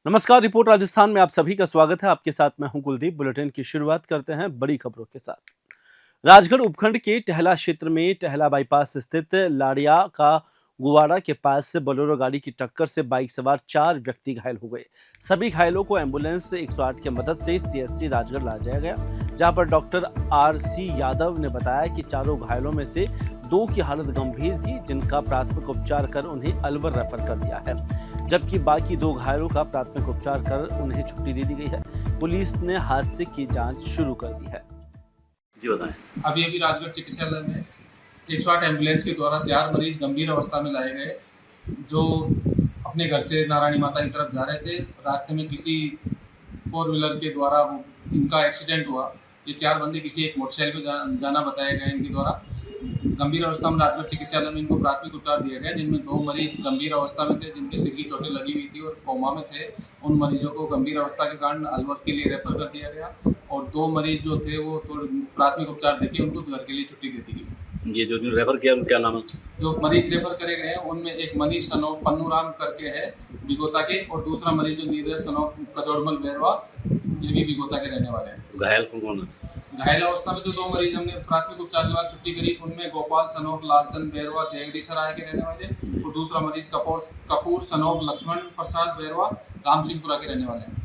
नमस्कार। रिपोर्ट राजस्थान में आप सभी का स्वागत है। आपके साथ मैं हूं कुलदीप। बुलेटिन की शुरुआत करते हैं बड़ी खबरों के साथ। राजगढ़ उपखंड के टहला क्षेत्र में टहला बाईपास स्थित लाड़िया का गुवाड़ा के पास से बोलेरो गाड़ी की टक्कर से बाइक सवार 4 व्यक्ति घायल हो गए। सभी घायलों को एम्बुलेंस 108 की मदद से सीएचसी राजगढ़ लाया गया, जहां पर डॉक्टर आरसी यादव ने बताया कि चारों घायलों में से 2 की हालत गंभीर थी, जिनका प्राथमिक उपचार कर उन्हें अलवर रेफर कर दिया है, जबकि बाकी 2 घायलों का प्राथमिक उपचार कर उन्हें छुट्टी दे दी गई है। पुलिस ने हादसे की जांच शुरू कर दी है। जी बताएं। अभी राजगढ़ चिकित्सालय में 108 एम्बुलेंस के द्वारा 4 मरीज गंभीर अवस्था में लाए गए, जो अपने घर से नारायणी माता की तरफ जा रहे थे। रास्ते में किसी 4 व्हीलर के द्वारा इनका एक्सीडेंट हुआ। ये 4 बंदे किसी एक मोटरसाइकिल पे जाना बताया गया इनके द्वारा। गंभीर अवस्था में राजगढ़ चिकित्सालय में इनको प्राथमिक उपचार दिया गया, जिनमें 2 मरीज गंभीर अवस्था में थे, जिनके सिर की चोटें लगी हुई थी और कोमा में थे। उन मरीजों को गंभीर अवस्था के कारण अलवर के लिए रेफर कर दिया गया और 2 मरीज जो थे वो प्राथमिक उपचार देके उनको घर के लिए छुट्टी दे दी गई। ये जो रेफर किया उनका क्या नाम है? जो मरीज रेफर करे गए हैं उनमें एक मनीष सनोफ पन्नूराम करके है बिगोता के, और दूसरा मरीज जो नीरज सनोफ कचौड़मल बैरवा, ये भी बिगोता के रहने वाले हैं। घायल कौन है? घायल अवस्था में जो 2 मरीज हमने प्राथमिक उपचार के बाद छुट्टी करी, उनमें गोपाल सनोफ लालचंद बैरवा देवरी सराय के रहने वाले, और दूसरा मरीज कपूर सनोफ लक्ष्मण प्रसाद बैरवा राम सिंहपुरा के रहने वाले हैं।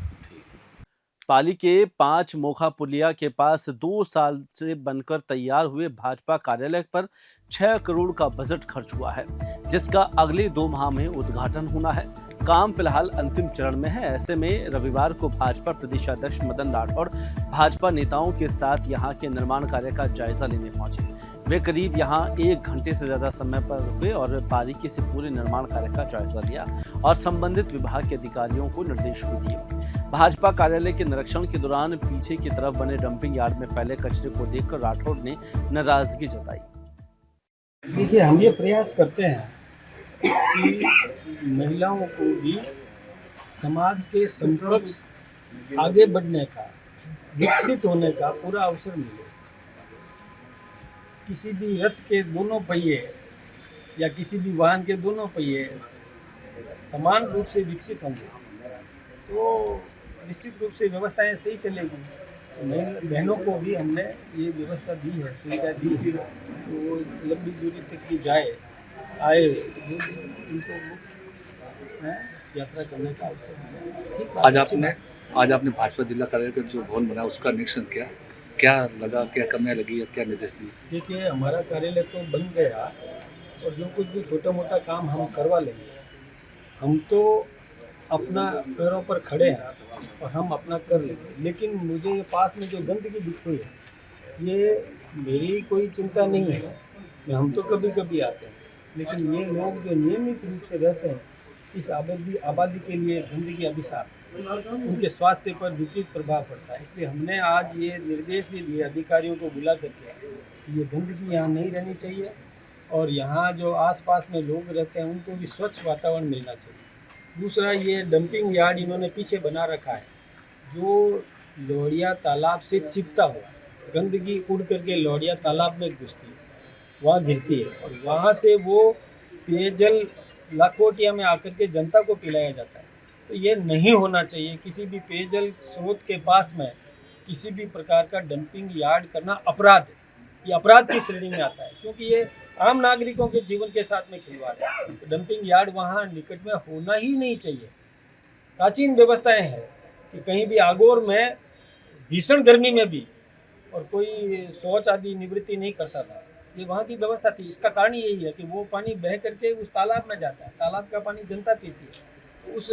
पाली के 5 मोखा पुलिया के पास 2 साल से बनकर तैयार हुए भाजपा कार्यालय पर 6 करोड़ का बजट खर्च हुआ है, जिसका अगले 2 माह में उद्घाटन होना है। काम फिलहाल अंतिम चरण में है। ऐसे में रविवार को भाजपा प्रदेशाध्यक्ष मदन राठौड़ भाजपा नेताओं के साथ यहां के निर्माण कार्य का जायजा लेने पहुंचे। वे करीब यहां 1 घंटे से ज्यादा समय पर रुके और बारीकी से पूरे निर्माण कार्य का जायजा लिया और संबंधित विभाग के अधिकारियों को निर्देश भी दिए। भाजपा कार्यालय के निरीक्षण के दौरान पीछे की तरफ बने डंपिंग यार्ड में फैले कचरे को देखकर राठौड़ ने नाराजगी जताई। देखिए, हम ये प्रयास करते हैं कि महिलाओं को भी समाज के समकक्ष आगे बढ़ने का, विकसित होने का पूरा अवसर मिले। किसी भी रथ के दोनों पहिए या किसी भी वाहन के दोनों पहिए समान रूप से विकसित होंगे तो निश्चित रूप से व्यवस्थाएं सही चलेगी। तो बहनों को भी हमने ये व्यवस्था दी है, सुविधा दी है, तो लंबी दूरी तक की आए उनको यात्रा करने का अवसर। आज आपने भाजपा जिला कार्यालय का जो भवन बना उसका निरीक्षण किया, क्या लगा, क्या कमियां लगी या क्या निर्देश दिए? देखिए, हमारा कार्यालय तो बन गया और जो कुछ भी छोटा मोटा काम हम करवा लेंगे। हम तो अपना पैरों पर खड़े हैं और हम अपना कर लेंगे, लेकिन मुझे ये पास में जो गंदगी दिख रही है ये मेरी कोई चिंता नहीं है। हम तो कभी कभी आते हैं, लेकिन ये लोग जो नियमित रूप से रहते हैं, इस आबादी के लिए गंदगी अभिशाप, उनके स्वास्थ्य पर विपरीत प्रभाव पड़ता है। इसलिए हमने आज ये निर्देश भी दिए अधिकारियों को बुला करके, ये गंदगी यहाँ नहीं रहनी चाहिए और यहाँ जो आसपास में लोग रहते हैं उनको भी स्वच्छ वातावरण मिलना चाहिए। दूसरा, ये डंपिंग यार्ड इन्होंने पीछे बना रखा है जो लोहड़िया तालाब से चिपता हुआ, गंदगी उड़ करके लोहड़िया तालाब में घुसती है, वहाँ गिरती है और वहाँ से वो पेयजल लाखोटिया में आकर के जनता को पिलाया जाता है। तो ये नहीं होना चाहिए। किसी भी पेयजल स्रोत के पास में किसी भी प्रकार का डंपिंग यार्ड करना अपराध है। ये अपराध की श्रेणी में आता है, क्योंकि ये आम नागरिकों के जीवन के साथ में खिलवाड़ है। तो डंपिंग यार्ड वहाँ निकट में होना ही नहीं चाहिए। प्राचीन व्यवस्थाएं हैं कि कहीं भी आगोर में भीषण गर्मी में भी और कोई शौच आदि निवृत्ति नहीं करता था, ये वहाँ की व्यवस्था थी। इसका कारण यही है कि वो पानी बह करके उस तालाब में जाता है, तालाब का पानी जनता पीती है। तो उस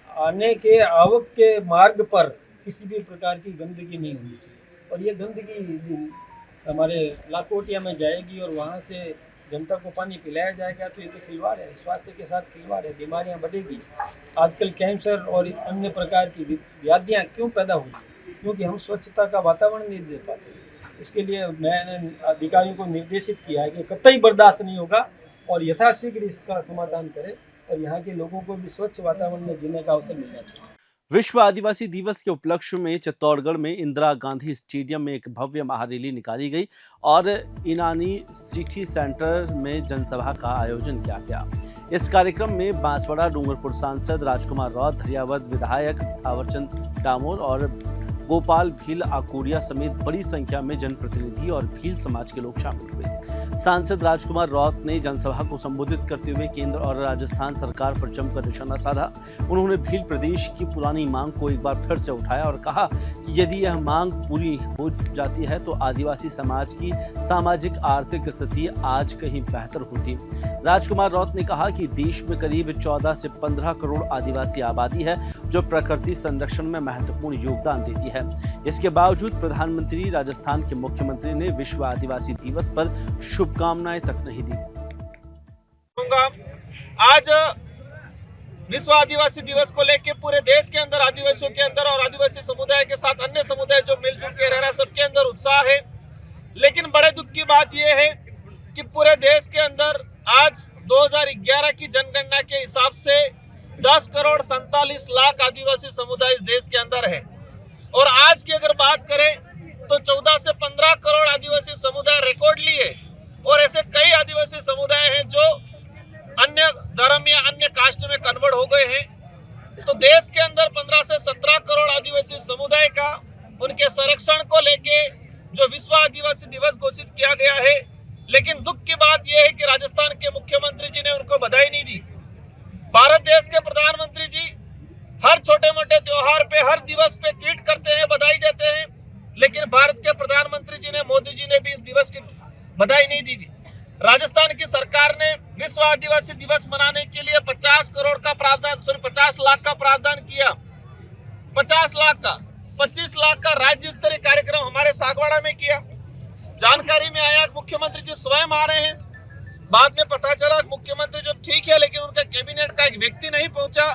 आने के आवक के मार्ग पर किसी भी प्रकार की गंदगी नहीं होनी चाहिए और ये गंदगी हमारे लाखोटिया में जाएगी और वहाँ से जनता को पानी पिलाया जाएगा, तो ये तो खिलवाड़ है, स्वास्थ्य के साथ खिलवाड़ है, बीमारियाँ बढ़ेगी। आजकल कैंसर और अन्य प्रकार की व्याधियाँ क्यों पैदा हुई? क्योंकि हम स्वच्छता का वातावरण नहीं दे पाते। इसके लिए मैंने अधिकारियों को निर्देशित किया है कि कतई बर्दाश्त नहीं होगा और यथाशीघ्र इसका समाधान करें और यहाँ के लोगों को भी स्वच्छ वातावरण में जीने का अवसर मिलना चाहिए। विश्व आदिवासी दिवस के उपलक्ष्य में चित्तौड़गढ़ में इंदिरा गांधी स्टेडियम में एक भव्य महारैली निकाली गई और इनानी सिटी सेंटर में जनसभा का आयोजन किया गया। इस कार्यक्रम में बांसवाड़ा डूंगरपुर सांसद राजकुमार रॉत, धरियावद विधायक थावरचंद डामोर और गोपाल भील आकोड़िया समेत बड़ी संख्या में जनप्रतिनिधि और भील समाज के लोग शामिल हुए। सांसद राजकुमार रॉत ने जनसभा को संबोधित करते हुए केंद्र और राजस्थान सरकार पर जमकर निशाना साधा। उन्होंने भील प्रदेश की पुरानी मांग को एक बार फिर से उठाया और कहा कि यदि यह मांग पूरी हो जाती है तो आदिवासी समाज की सामाजिक आर्थिक स्थिति आज कहीं बेहतर होती। राजकुमार रॉत ने कहा कि देश में करीब 14 से 15 करोड़ आदिवासी आबादी है जो प्रकृति संरक्षण में महत्वपूर्ण योगदान देती है। इसके बावजूद प्रधानमंत्री राजस्थान के मुख्यमंत्री ने विश्व आदिवासी दिवस पर शुभकामनाएं तक नहीं दी। आज विश्व आदिवासी दिवस को लेकर पूरे देश के अंदर आदिवासियों के अंदर और आदिवासी समुदाय के साथ अन्य समुदाय जो मिलजुल के रह रहा है सबके अंदर उत्साह है। लेकिन बड़े दुख की बात यह है कि पूरे देश के अंदर आज 2011 की जनगणना के हिसाब से 10 करोड़ 47 लाख आदिवासी समुदाय इस देश के अंदर है और आज की अगर बात करें तो 14 से 15 करोड़ आदिवासी समुदाय रिकॉर्ड लिए और ऐसे कई आदिवासी समुदाय हैं जो अन्य धर्म या अन्य कास्ट में कन्वर्ट हो गए हैं। तो देश के अंदर 15 से 17 करोड़ आदिवासी समुदाय का उनके संरक्षण को लेके जो विश्व आदिवासी दिवस घोषित किया गया है। लेकिन दुख की बात यह है कि राजस्थान के मुख्यमंत्री जी ने उनको बधाई नहीं दी। भारत देश के प्रधानमंत्री जी हर छोटे मोटे त्योहार पे हर दिवस पे ट्वीट करते हैं, बधाई देते हैं, लेकिन भारत के प्रधानमंत्री जी ने, मोदी जी ने भी इस दिवस की बधाई नहीं दी। राजस्थान की सरकार ने विश्व आदिवासी दिवस मनाने के लिए 50 लाख का प्रावधान किया। 50 लाख का 25 लाख का राज्य स्तरीय कार्यक्रम हमारे सागवाड़ा में किया। जानकारी में आया मुख्यमंत्री जी स्वयं आ रहे हैं। बाद में पता चला मुख्यमंत्री जो ठीक है लेकिन उनका कैबिनेट का एक व्यक्ति नहीं पहुंचा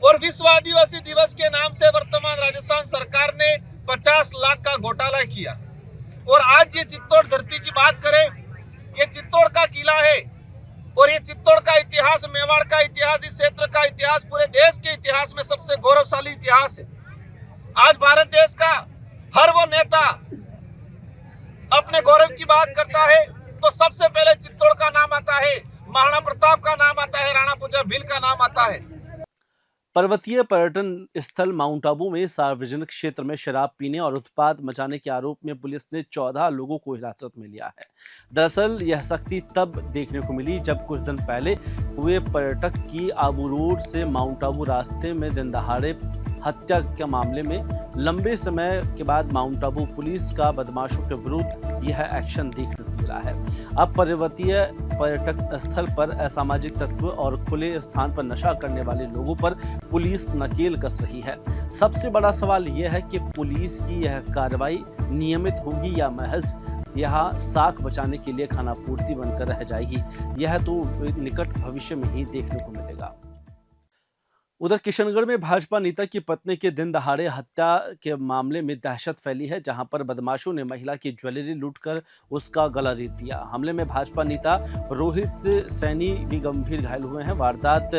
और विश्व आदिवासी दिवस के नाम से वर्तमान राजस्थान सरकार ने 50 लाख का घोटाला किया। और आज ये चित्तौड़ धरती की बात करें, ये चित्तौड़ का किला है और ये चित्तौड़ का इतिहास, मेवाड़ का इतिहास, इस क्षेत्र का इतिहास पूरे देश के इतिहास में सबसे गौरवशाली इतिहास है। आज भारत देश का हर वो नेता अपने गौरव की बात करता है तो सबसे पहले चित्तौड़ का नाम आता है, महाराणा प्रताप का नाम आता है, राणा पूजा भील का नाम आता है। पर्वतीय पर्यटन स्थल माउंट आबू में सार्वजनिक क्षेत्र में शराब पीने और उत्पात मचाने के आरोप में पुलिस ने 14 लोगों को हिरासत में लिया है। दरअसल यह सख्ती तब देखने को मिली जब कुछ दिन पहले हुए पर्यटक की आबू रोड से माउंट आबू रास्ते में दिन दहाड़े हत्या के मामले में लंबे समय के बाद माउंट आबू पुलिस का बदमाशों के विरुद्ध यह एक्शन देखने को मिला है। अब पर्वतीय पर्यटक स्थल पर असामाजिक तत्व और खुले स्थान पर नशा करने वाले लोगों पर पुलिस नकेल कस रही है। सबसे बड़ा सवाल यह है कि पुलिस की यह कार्रवाई नियमित होगी या महज यहाँ साख बचाने के लिए खानापूर्ति बनकर रह जाएगी। यह तो निकट भविष्य में ही देखने को मिलेगा। उधर किशनगढ़ में भाजपा नेता की पत्नी के दिन दहाड़े हत्या के मामले में दहशत फैली है, जहां पर बदमाशों ने महिला की ज्वेलरी लूटकर उसका गला रेत दिया। हमले में भाजपा नेता रोहित सैनी भी गंभीर घायल हुए हैं। वारदात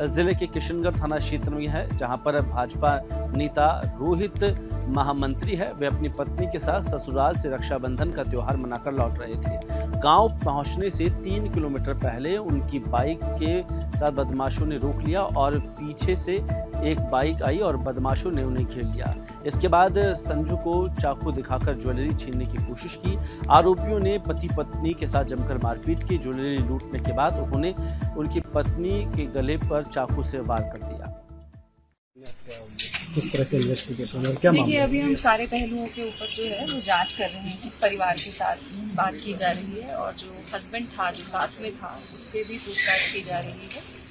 जिले के किशनगढ़ थाना क्षेत्र में है, जहां पर भाजपा नेता रोहित महामंत्री है। वे अपनी पत्नी के साथ ससुराल से रक्षाबंधन का त्योहार मनाकर लौट रहे थे। गांव पहुंचने से 3 किलोमीटर पहले उनकी बाइक के साथ बदमाशों ने रोक लिया और पीछे से एक बाइक आई और बदमाशों ने उन्हें घेर लिया। इसके बाद संजू को चाकू दिखाकर ज्वेलरी छीनने की कोशिश की। आरोपियों ने पति पत्नी के साथ जमकर मारपीट की। ज्वेलरी लूटने के बाद उन्होंने उनकी पत्नी के गले पर चाकू से वार कर दिया। किस तरह से इन्वेस्टिगेशन और क्या देखिए, अभी हम सारे पहलुओं के ऊपर जो है वो जांच कर रहे हैं। परिवार के साथ बात की जा रही है और जो हस्बैंड था, जो साथ में था, उससे भी पूछताछ की जा रही है।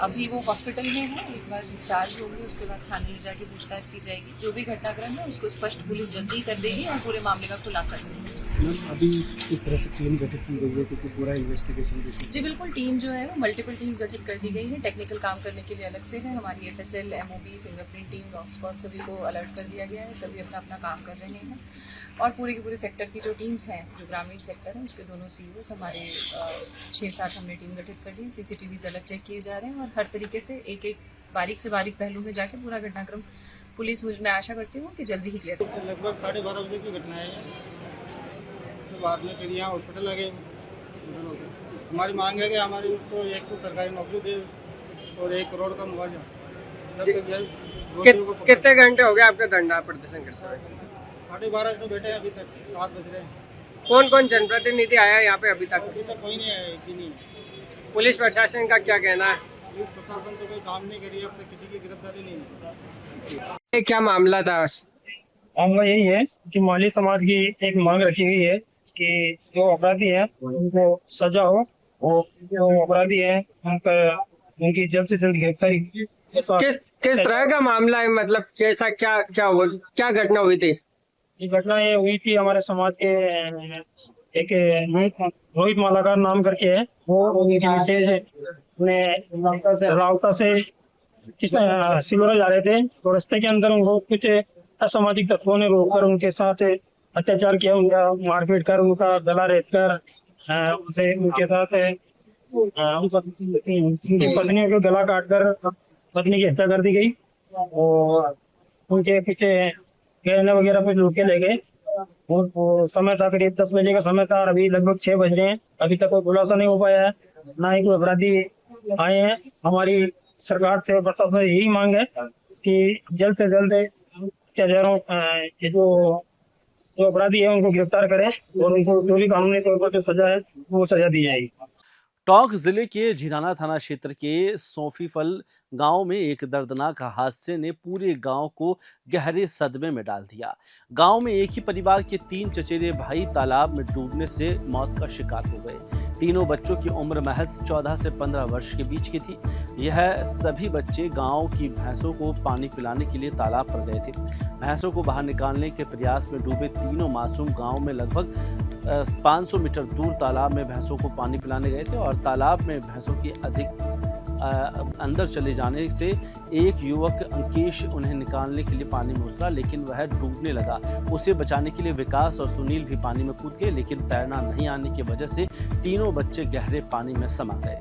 अभी वो हॉस्पिटल में है, एक बार डिस्चार्ज होंगे उसके बाद थाने ले जाके पूछताछ की जाएगी। जो भी घटनाक्रम है उसको स्पष्ट पुलिस जल्दी कर देगी और पूरे मामले का खुलासा करेगी। अभी किस तरह से टीम गठित की गई है क्योंकि पूरा इन्वेस्टिगेशन जी बिल्कुल, टीम जो है वो मल्टीपल टीम्स गठित कर दी गई है। टेक्निकल काम करने के लिए अलग से है। हमारी FSL, MOB, fingerprint team, dog squad सभी को अलर्ट कर दिया गया है। सभी अपना अपना काम कर रहे हैं और पूरे के पूरे सेक्टर की जो टीम्स हैं, जो ग्रामीण सेक्टर है, उसके दोनों CEOs हमारे 6-7 हमने टीम गठित कर दी। CCTVs अलग चेक किए जा रहे हैं और हर तरीके से एक एक बारीक से बारीक पहलू में जाके पूरा घटनाक्रम पुलिस, मैं आशा करती हूँ कि जल्दी ही क्लियर। लगभग 12:30 बजे की घटना है। उसके बाद में फिर यहाँ हॉस्पिटल आ गए। हमारी मांग है कि हमारी उसको एक तो सरकारी नौकरी दे और 1 करोड़ का मुआवजा। जब तक ये दोषियों को पकड़- कितने घंटे हो गए आपके धरना प्रदर्शन करते हुए? 12:30 से बैठे हैं अभी तक, 7 बज रहे हैं। कौन कौन जनप्रतिनिधि आया है यहाँ पे अभी तक? अभी तक कोई नहीं आया, एक ही नहीं। पुलिस प्रशासन का क्या कहना है? पुलिस प्रशासन तो कोई काम नहीं करी, अब तक किसी की गिरफ्तारी नहीं हुई। ये क्या मामला था? मामला यही है कि माली समाज की एक मांग रखी गई है कि जो अपराधी है उनको सजा हो और जो अपराधी है उनकी जल्द से जल्द गिरफ्तारी किस तरह का मामला है? मतलब कैसा क्या घटना हुई थी? ये घटना ये हुई थी हमारे समाज के एक रोहित मालाकार नाम करके है, वो उनकी विशेष अपने रावता से सिलोरा जा रहे थे, तो रास्ते के अंदर उनको कुछ असामाजिक तत्वों ने रोककर उनके साथ अत्याचार किया, उनका मारपीट कर, उनका गला रेत कर उसे उनके साथ उनकी पत्नियों को गला काट कर पत्नी की हत्या कर दी गई और उनके पीछे गहने वगैरह कुछ लूट के ले गए। और समय था करीब 10 बजे का समय था और अभी लगभग 6 बज रहे हैं, अभी तक कोई खुलासा नहीं हो पाया है, ना ही कोई अपराधी आए हैं। हमारी सरकार से प्रशासन से यही मांग है कि जल्द से जल्द अत्याचारों ये जो अपराधी है उनको गिरफ्तार करें और उनको जो भी कानूनी तौर पर जो सजा है वो सजा दी जाएगी। टोंक जिले के झिराना थाना क्षेत्र के सौफीफल गांव में एक दर्दनाक हादसे ने पूरे गांव को गहरे सदमे में डाल दिया। गांव में एक ही परिवार के 3 चचेरे भाई तालाब में डूबने से मौत का शिकार हो गए। तीनों बच्चों की उम्र महज 14 से 15 वर्ष के बीच की थी। यह सभी बच्चे गांव की भैंसों को पानी पिलाने के लिए तालाब पर गए थे। भैंसों को बाहर निकालने के प्रयास में डूबे तीनों मासूम गांव में लगभग 500 मीटर दूर तालाब में भैंसों को पानी पिलाने गए थे और तालाब में भैंसों की अंदर चले जाने से एक युवक अंकेश उन्हें निकालने के लिए पानी में उतरा, लेकिन वह डूबने लगा। उसे बचाने के लिए विकास और सुनील भी पानी में कूद गए, लेकिन तैरना नहीं आने की वजह से तीनों बच्चे गहरे पानी में समा गए।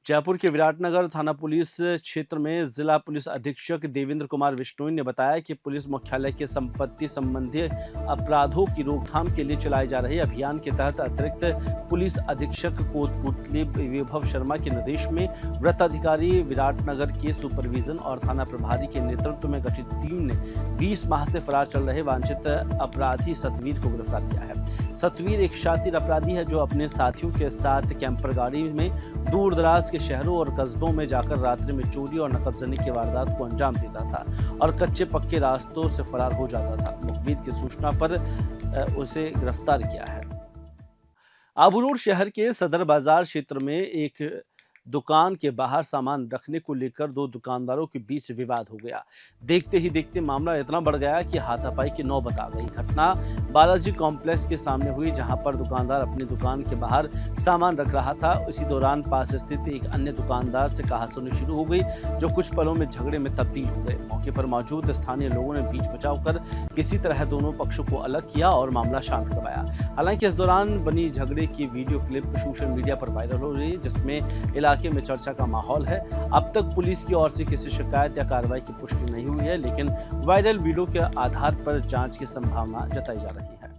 जयपुर के विराटनगर थाना पुलिस क्षेत्र में जिला पुलिस अधीक्षक देवेंद्र कुमार बिश्नोई ने बताया कि पुलिस मुख्यालय के संपत्ति संबंधी अपराधों की रोकथाम के लिए चलाए जा रहे अभियान के तहत अतिरिक्त पुलिस अधीक्षक कोतपुतली वैभव शर्मा के निर्देश में वृत्ताधिकारी विराटनगर के सुपरविजन और थाना प्रभारी के नेतृत्व में गठित टीम ने 20 माह से फरार चल रहे वांछित अपराधी सतवीर को गिरफ्तार किया है। सतवीर एक शातिर अपराधी है जो अपने साथियों के साथ कैंपर गाड़ी में दूर दराज के शहरों और कस्बों में जाकर रात्रि में चोरी और नकबजनी की वारदात को अंजाम देता था और कच्चे पक्के रास्तों से फरार हो जाता था। मुखबिर की सूचना पर उसे गिरफ्तार किया है। आबू रोड शहर के सदर बाजार क्षेत्र में एक दुकान के बाहर सामान रखने को लेकर 2 दुकानदारों के बीच विवाद हो गया। देखते ही देखते मामला इतना बढ़ गया कि हाथापाई की नौबत आ गई। घटना बालाजी कॉम्प्लेक्स के सामने हुई, जहां पर दुकानदार अपनी दुकान के बाहर सामान रख रहा था। इसी दौरान पास स्थित एक अन्य दुकानदार से कहासुनी शुरू हो गई, जो कुछ पलों में झगड़े में तब्दील हो गए। मौके पर मौजूद स्थानीय लोगों ने बीच बचाव कर किसी तरह दोनों पक्षों को अलग किया और मामला शांत करवाया। हालांकि इस दौरान बनी झगड़े की वीडियो क्लिप सोशल मीडिया पर वायरल हो रही है, जिसमें इलाके में चर्चा का माहौल है। अब तक पुलिस की ओर से किसी शिकायत या कार्रवाई की पुष्टि नहीं हुई है, लेकिन वायरल वीडियो के आधार पर जांच की संभावना जताई जा रही है।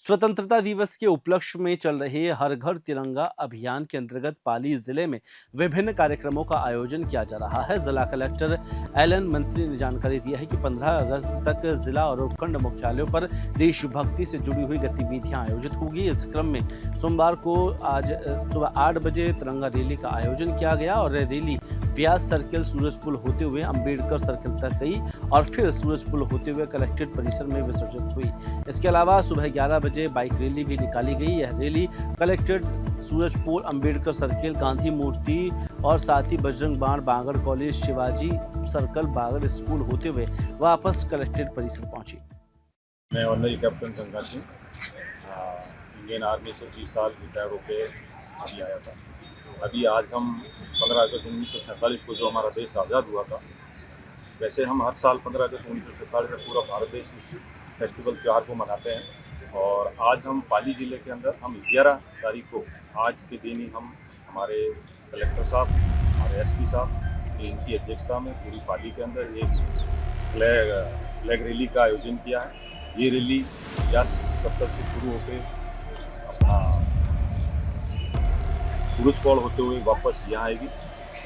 स्वतंत्रता दिवस के उपलक्ष्य में चल रहे हर घर तिरंगा अभियान के अंतर्गत पाली जिले में विभिन्न कार्यक्रमों का आयोजन किया जा रहा है। जिला कलेक्टर एलन मंत्री ने जानकारी दी है कि 15 अगस्त तक जिला और उपखंड मुख्यालयों पर देशभक्ति से जुड़ी हुई गतिविधियां आयोजित होगी। इस क्रम में सोमवार को आज सुबह 8 बजे तिरंगा रैली का आयोजन किया गया और रैली व्यास सर्किल सूरजपुल होते हुए अंबेडकर सर्किल तक गई और फिर सूरजपुल होते हुए कलेक्ट्रेट परिसर में विसर्जित हुई। इसके अलावा सुबह 11 बजे बाइक रैली भी निकाली गई। यह rally collectorate Surajpur, Ambedkar circle, Gandhi मूर्ति और साथ ही Bajrang Baan, Bangar college, Shivaji circle, Bagar school होते हुए वापस कलेक्ट्रेट परिसर पहुंची। मैं ऑनरी कैप्टन संघा सिंह इंडियन आर्मी से 30 साल रिटायर होकर अभी आया था। अभी आज हम 15 अगस्त 1947 को जो हमारा देश आज़ाद हुआ था, वैसे हम हर साल 15 अगस्त 1947 में पूरा भारत देश इस फेस्टिवल त्यौहार को मनाते हैं। और आज हम पाली ज़िले के अंदर हम 11 तारीख को आज के दिन ही हम हमारे कलेक्टर साहब, हमारे एसपी साहब इनकी अध्यक्षता में पूरी पाली के अंदर एक फ्लैग रैली का आयोजन किया है। ये रैली 70 से शुरू होकर अपना सूरज पौड़ होते हुए वापस यहाँ आएगी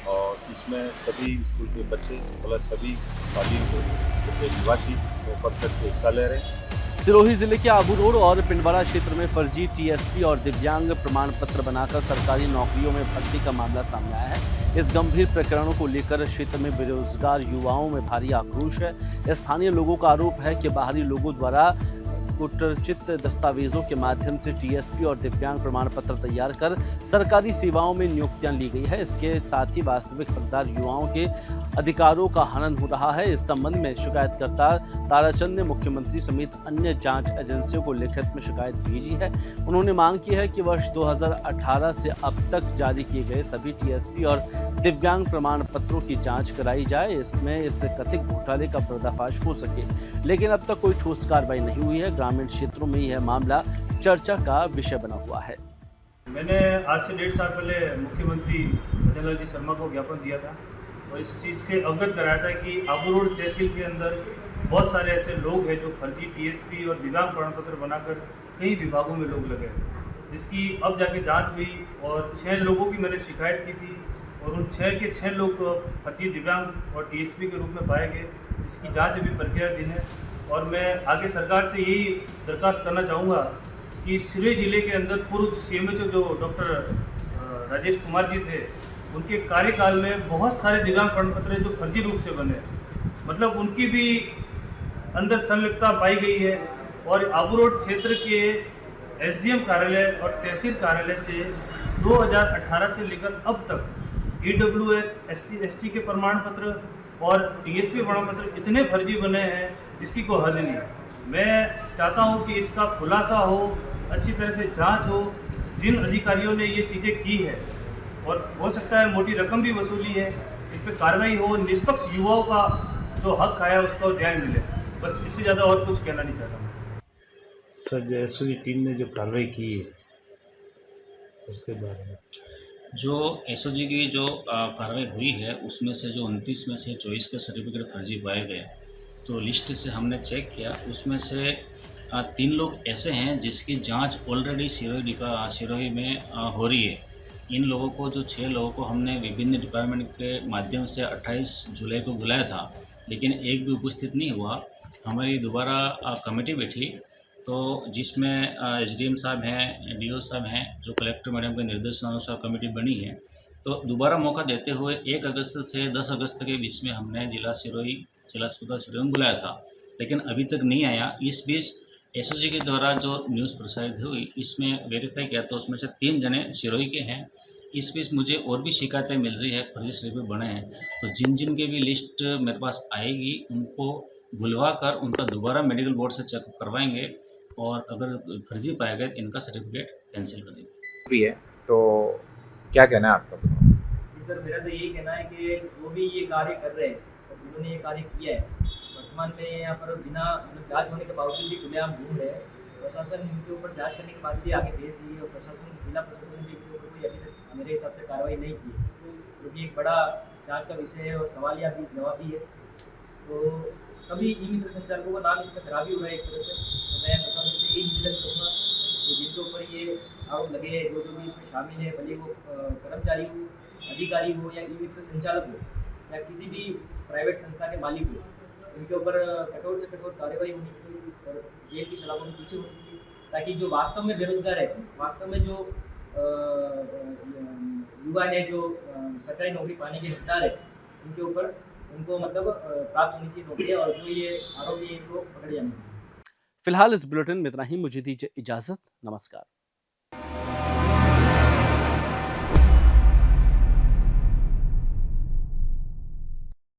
और इसमें सभी स्कूल के बच्चे प्लस सभी पाली के निवासी इसमें परिषद के हिस्सा ले रहे हैं। सिरोही जिले के आबू रोड और पिंडवाड़ा क्षेत्र में फर्जी टीएसपी और दिव्यांग प्रमाण पत्र बनाकर सरकारी नौकरियों में भर्ती का मामला सामने आया है। इस गंभीर प्रकरणों को लेकर क्षेत्र में बेरोजगार युवाओं में भारी आक्रोश है। स्थानीय लोगों का आरोप है कि बाहरी लोगों द्वारा कुटचित दस्तावेजों के माध्यम से टीएसपी और दिव्यांग प्रमाण पत्र तैयार कर सरकारी सेवाओं में नियुक्तियां ली गई है। इसके साथ ही वास्तविक हकदार युवाओं के अधिकारों का हनन हो रहा है। इस संबंध में शिकायतकर्ता ताराचंद ने मुख्यमंत्री समेत अन्य जांच एजेंसियों को लिखित में शिकायत भेजी है। उन्होंने मांग की है कि वर्ष 2018 से अब तक जारी किए गए सभी टीएसपी और दिव्यांग प्रमाण पत्रों की जांच कराई जाए। इसमें इस कथित घोटाले का पर्दाफाश हो सके, लेकिन अब तक कोई ठोस कार्रवाई नहीं हुई है। ग्रामीण क्षेत्रों में यह मामला चर्चा का विषय बना हुआ है। मैंने आज से 1.5 साल पहले मुख्यमंत्री अजय लाल जी शर्मा को ज्ञापन दिया था और इस चीज़ से अवगत कराया था कि आबू रोड तहसील के अंदर बहुत सारे ऐसे लोग हैं जो फर्जी टीएसपी और दिव्यांग प्रमाण पत्र बनाकर कई विभागों में लोग लगे, जिसकी अब जाके जांच हुई और 6 लोगों की मैंने शिकायत की थी और उन 6 के 6 लोग फर्जी दिव्यांग और टीएसपी के रूप में पाए गए, जिसकी जाँच अभी प्रक्रियाधीन है। और मैं आगे सरकार से यही दरख्वास्त करना चाहूँगा कि सिरोही जिले के अंदर पूर्व सीएमएचओ जो डॉक्टर राजेश कुमार जी थे, उनके कार्यकाल में बहुत सारे दिव्यांग प्रमाण पत्र जो फर्जी रूप से बने, मतलब उनकी भी अंदर संलिप्तता पाई गई है। और आबू रोड क्षेत्र के एसडीएम कार्यालय और तहसील कार्यालय से 2018 से लेकर अब तक ईडब्ल्यूएस, SC, ST के प्रमाण पत्र और टीएसपी प्रमाण पत्र इतने फर्जी बने हैं जिसकी कोई हद नहीं। मैं चाहता हूं कि इसका खुलासा हो, अच्छी तरह से जांच हो, जिन अधिकारियों ने ये चीज़ें की है और हो सकता है मोटी रकम भी वसूली है, इस पर कार्रवाई हो, निष्पक्ष युवाओं का जो हक आया उसका न्याय मिले। बस इससे ज़्यादा और कुछ कहना नहीं चाहता। सर जैसो की टीम ने जो कार्रवाई की है उसके बारे में जो एसओजी की जो कार्रवाई हुई है उसमें से जो 29 में से 24 के सर्टिफिकेट फर्जी पाए गए, तो लिस्ट से हमने चेक किया, उसमें से 3 लोग ऐसे हैं जिसकी जांच ऑलरेडी सिरोही में हो रही है। इन लोगों को जो 6 लोगों को हमने विभिन्न डिपार्टमेंट के माध्यम से 28 जुलाई को बुलाया था, लेकिन एक भी उपस्थित नहीं हुआ। हमारी दोबारा कमेटी बैठी तो जिसमें एसडीएम साहब हैं, डीओ साहब हैं, जो कलेक्टर मैडम के निर्देशानुसार कमेटी बनी है, तो दोबारा मौका देते हुए 1 अगस्त से 10 अगस्त के बीच में हमने जिला अस्पताल सिरोही में बुलाया था, लेकिन अभी तक नहीं आया। इस बीच एसओजी के द्वारा जो न्यूज़ प्रसारित हुई इसमें वेरीफाई किया तो उसमें से 3 जने सिरोही के हैं। इस बीच मुझे और भी शिकायतें मिल रही है, फर्जी सर्टिफिकेट बने हैं, तो जिन के भी लिस्ट मेरे पास आएगी उनको बुलवा कर उनका दोबारा मेडिकल बोर्ड से चेकअप करवाएंगे और अगर फर्जी पाया गया तो इनका सर्टिफिकेट कैंसिल कर देंगे। भी है तो क्या कहना है आपका? जी सर, मेरा तो यही कहना है कि जो भी ये कार्य कर रहे हैं और जिन्होंने ये कार्य किया है, वर्तमान में यहाँ पर बिना जांच होने के बावजूद भी खुलेआम घूम रहे हैं। प्रशासन इनके ऊपर जांच करने के बाद भी आगे भेज दी है और जिला प्रशासन ने इनके ऊपर कोई अभी तक मेरे हिसाब से कार्रवाई नहीं की है, क्योंकि एक बड़ा जाँच का विषय है और सवालिया भी जवाब भी है। तो सभी ई मित्र संचालकों का नाम इसमें खराबी हो रहा है एक तरह से। तो मैं प्रशासन से यही निवेदन करूँगा कि जिनके ऊपर ये आरोप लगे हैं, जो भी इसमें शामिल है, भले वो कर्मचारी हो, अधिकारी हो या ई मित्र संचालक हो या किसी भी प्राइवेट संस्था के मालिक हो, उनके ऊपर कठोर से कठोर कार्रवाई होनी चाहिए और जेल की सलाखों में पीछे होनी चाहिए, ताकि जो वास्तव में बेरोजगार है, वास्तव में जो युवा है, जो सरकारी नौकरी पाने के हकदार है, उनके ऊपर उनको मतलब प्राप्त होनी चाहिए नौकरी और जो ये आरोपी है इनको पकड़े जाने चाहिए। फिलहाल इस बुलेटिन में इतना ही। मुझे दीजिए इजाजत। नमस्कार।